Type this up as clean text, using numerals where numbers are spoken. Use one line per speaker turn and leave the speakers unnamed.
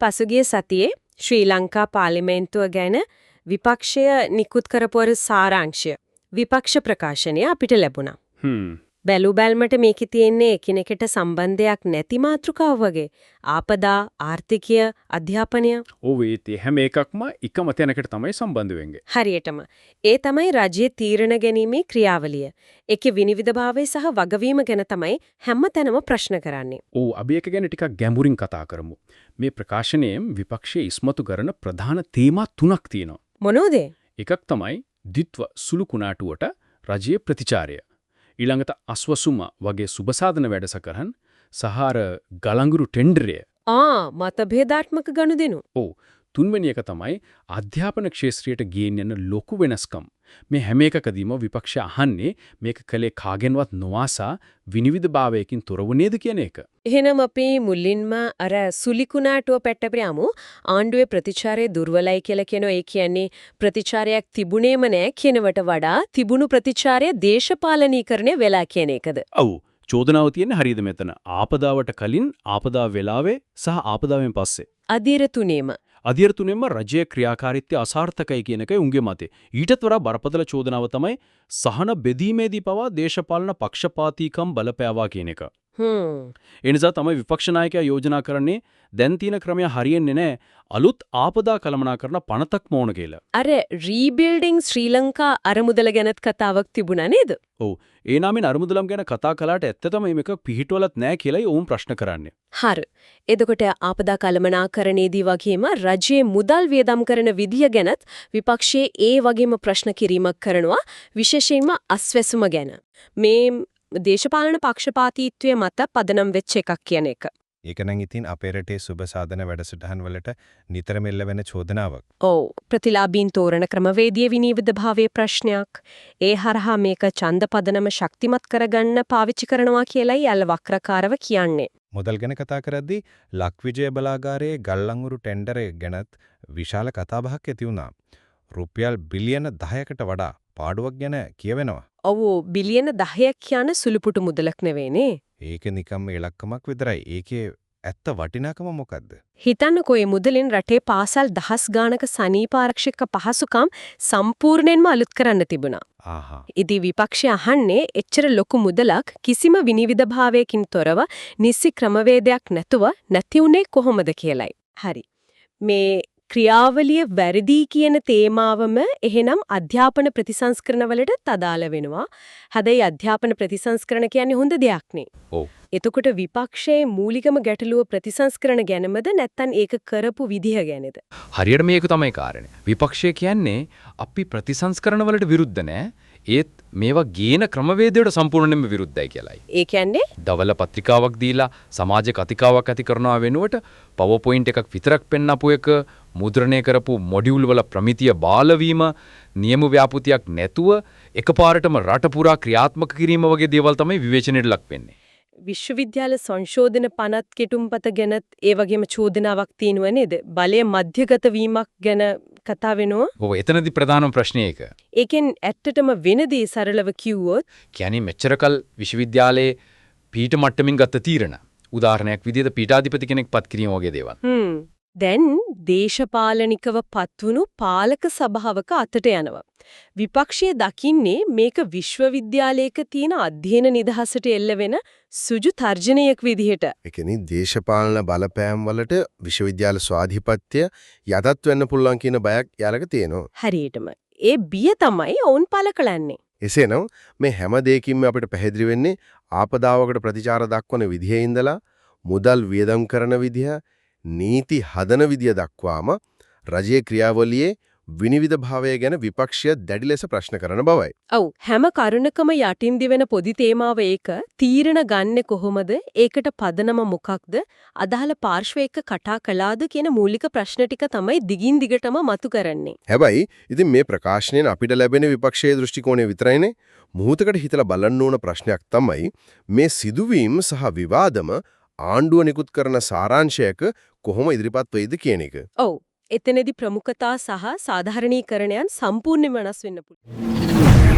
පසුගිය සතියේ ශ්‍රී ලංකා පාර්ලිමේන්තුව ගැන විපක්ෂය නිකුත් කරපු සාරාංශය විපක්ෂ ප්‍රකාශනය අපිට ලැබුණා. බැලු බැල්මට මේකේ තියෙන්නේ එකිනෙකට සම්බන්ධයක් නැති මාතෘකාව වගේ. ආපදා, ආර්ථිකය, අධ්‍යාපනය.
ඔව් ඒ හැම එකක්ම එකම තැනකට තමයි සම්බන්ධ වෙන්නේ.
හරියටම. ඒ තමයි රාජ්‍ය තීරණ ගැනීමේ ක්‍රියාවලිය. ඒකේ විනිවිදභාවය සහ වගවීම ගැන තමයි හැමතැනම ප්‍රශ්න කරන්නේ.
ඔව් අපි ඒක ගැන ටිකක් ගැඹුරින් කතා කරමු. මේ ප්‍රකාශනයෙන් විපක්ෂයේ ඉස්මතු කරන ප්‍රධාන තේමා තුනක් තියෙනවා.
මොනෝද?
එකක් තමයි ද්විත්ව සුළු කුණාටුවට රජයේ ප්‍රතිචාරය. ඊළඟට අස්වසුම වගේ සුබසාධන වැඩසටහන් සහාර ගලංගුරු ටෙන්ඩරය.
මතභේදාත්මක ගනුදෙනු.
ඔව් තුන්වෙනි එක තමයි අධ්‍යාපන ක්ෂේත්‍රයට ගේන්න යන ලොකු වෙනස්කම්. මේ හැම එකකදීම විපක්ෂය අහන්නේ මේක කලේ කාගෙන්වත් නොආසා විනිවිදභාවයකින් තොරව නේද කියන එක.
එහෙනම් අපි මුලින්ම අර සුලිකුණාටුව පැත්තපරාමු ආණ්ඩුවේ ප්‍රතිචාරය දුර්වලයි කියලා කියනවා. ඒ කියන්නේ ප්‍රතිචාරයක් තිබුණේම නැහැ කියනවට වඩා තිබුණු ප්‍රතිචාරය දේශපාලනීකරණය වෙලා කියන එකද?
ඔව් චෝදනාව තියෙන්නේ හරියද මෙතන? ආපදාවට කලින්, ආපදා වෙලාවේ සහ ආපදාවෙන් පස්සේ.
අධීර තුනේම
රජයේ ක්‍රියාකාරීත්වය අසාර්ථකයි කියන එකයි උන්ගේ මතය. ඊටත් වඩා බරපතල චෝදනාව තමයි සහන බෙදීමේදී පවා දේශපාලන පක්ෂපාතීකම් බලපෑවා කියන එක. ඒ නිසා තමයි විපක්ෂ නායකයා යෝජනා කරන්නේ දැන් තියෙන ක්‍රමය හරියන්නේ නැහැ. අලුත් ආපදා කළමනාකරන පනතක් මොන කියලා.
අර රීබිල්ඩින් ශ්‍රී ලංකා අරමුදල ගැනත් කතාවක් තිබුණා නේද?
ඔව්. ඒ නාමයෙන් අරමුදලම් ගැන කතා කළාට ඇත්තටම මේක පිහිටවලත් නැහැ කියලායි ඔවුන් ප්‍රශ්න කරන්නේ.
හරි. එතකොට ආපදා කළමනාකරණයේදී වගේම රජයේ මුදල් වියදම් කරන විදිය ගැනත් විපක්ෂයේ ඒ වගේම ප්‍රශ්න කිරීමක් කරනවා විශේෂයෙන්ම අස්වැසුම ගැන. මේ දේශපාලන පක්ෂපාතීත්වය මත පදනම් වෙච්ච එකක් කියන එක.
ඒක නම් ඉතින් අපේ රටේ සුබ සාධන වැඩසටහන් වලට නිතරම එල්ල වෙන චෝදනාවක්.
ඔව් ප්‍රතිලාභීන් තෝරන ක්‍රමවේදයේ විනිවිදභාවයේ ප්‍රශ්නයක්. ඒ හරහා මේක ඡන්ද පදනම ශක්තිමත් කරගන්න පාවිච්චි කරනවා කියලායි යල් වක්‍රකාරව කියන්නේ.
මුදල් ගැන කතා කරද්දී ලක්විජය බලාගාරයේ ගල්ලංගුරු ටෙන්ඩරය ගැනත් විශාල කතාබහක් ඇති වුණා. රුපියල් බිලියන 10කට වඩා පාඩුවක් ගැන කියවෙනවා.
ඔව් බිලියන 10ක් කියන සුළුපුටු මුදලක් නෙවෙයිනේ.
ඒක නිකම්ම ඉලක්කමක් විතරයි. ඒකේ ඇත්ත වටිනාකම මොකද්ද?
හිතන්නකෝ මේ මුදලින් රටේ පාසල් දහස් ගානක සනීප ආරක්ෂක පහසුකම් සම්පූර්ණයෙන්ම අලුත් කරන්න තිබුණා. ඉතින් විපක්ෂය අහන්නේ එච්චර ලොකු මුදලක් කිසිම විනිවිදභාවයකින් තොරව නිසි ක්‍රමවේදයක් නැතුව නැති උනේ කොහොමද කියලයි. හරි. මේ ක්‍රියාවලිය වැරදි කියන තේමාවම එහෙනම් අධ්‍යාපන ප්‍රතිසංස්කරණ වලට අදාළ වෙනවා. හැබැයි අධ්‍යාපන ප්‍රතිසංස්කරණ කියන්නේ හොඳ දෙයක් නේ.
ඔව්.
එතකොට විපක්ෂයේ මූලිකම ගැටලුව ප්‍රතිසංස්කරණ ගැනමද නැත්නම් ඒක කරපු විදිහ ගැනද?
හරියට මේක තමයි කාරණේ. විපක්ෂය කියන්නේ අපි ප්‍රතිසංස්කරණ වලට විරුද්ධ නෑ. ඒත් මේවා ගේන ක්‍රමවේදයට සම්පූර්ණයෙන්ම විරුද්ධයි කියලායි.
ඒ කියන්නේ
දවල පත්‍රිකාවක් දීලා සමාජ කතිකාවක් ඇති කරනවා වෙනුවට PowerPoint එකක් විතරක් පෙන්නපු එක මුද්‍රණය කරපු මොඩියුල් වල ප්‍රමිතිය බාලවීම නියම ව්‍යාපෘතියක් නැතුව එකපාරටම රට පුරා ක්‍රියාත්මක කිරීම වගේ දේවල් තමයි විවේචනයට ලක් වෙන්නේ.
විශ්වවිද්‍යාල සංශෝධන පනත් කෙටුම්පත ගැනත් ඒ වගේම චෝදනාවක් තියෙනව නේද? බලය මධ්‍යගත වීමක් ගැන කතා වෙනවා.
ඔව් එතනදී ප්‍රධානම ප්‍රශ්නේ ඒක.
ඒකෙන් ඇත්තටම වෙනදී සරලව කිව්වොත්
කියන්නේ මෙච්චරකල් විශ්වවිද්‍යාලයේ පීඨ මට්ටමින් ගත්ත තීරණ. උදාහරණයක් විදිහට පීඨාධිපති කෙනෙක් පත් කිරීම වගේ දේවල්.
දැන් දේශපාලනිකව පත්වුණු පාලක සභාවක අතට යනවා. විපක්ෂය දකින්නේ මේක විශ්වවිද්‍යාලයක තියෙන අධ්‍යයන නිදහසට එල්ල වෙන සුජු තර්ජනයක් විදිහට.
ඒ කියන්නේ දේශපාලන බලපෑම් වලට විශ්වවිද්‍යාල ස්වාධිපත්‍ය යටත් වෙන්න පුළුවන් කියන බයක් යාලක තියෙනවා.
හරියටම. ඒ බිය තමයි ඔවුන් පළ කරන්නේ.
එසේනම් මේ හැම දෙයකින්ම අපිට පැහැදිලි වෙන්නේ ආපදාවකට ප්‍රතිචාර දක්වන විදිහේ ඉඳලා මුදල් වියදම් කරන විදිහ නීති හදන විදිය දක්වාම රජයේ ක්‍රියාවලියේ විනිවිදභාවය ගැන විපක්ෂය දැඩි ලෙස ප්‍රශ්න කරන බවයි.
ඔව් හැම කරුණකම යටින් දිවෙන පොදි තේමාව ඒක තීරණ ගන්නෙ කොහොමද? ඒකට පදනම මොකක්ද? අදාළ පාර්ශ්වයක කතා කළාද කියන මූලික ප්‍රශ්න ටික තමයි දිගින් දිගටම මතු කරන්නේ.
හැබැයි ඉතින් මේ ප්‍රකාශනයෙන් අපිට ලැබෙන විපක්ෂයේ දෘෂ්ටි කෝණය විතරයිනේ. මුහුතකට හිතලා බලන්න ඕන ප්‍රශ්නයක් තමයි මේ සිදුවීම් සහ විවාදම ආණ්ඩුව නිකුත් කරන සාරාංශයක කොහොම ඉදිරිපත් වෙයිද කියන එක.
ඔව් එතනදී ප්‍රමුඛතා සහ සාධාරණීකරණයන් සම්පූර්ණයෙන්ම වෙනස් වෙන්න පුළුවන්.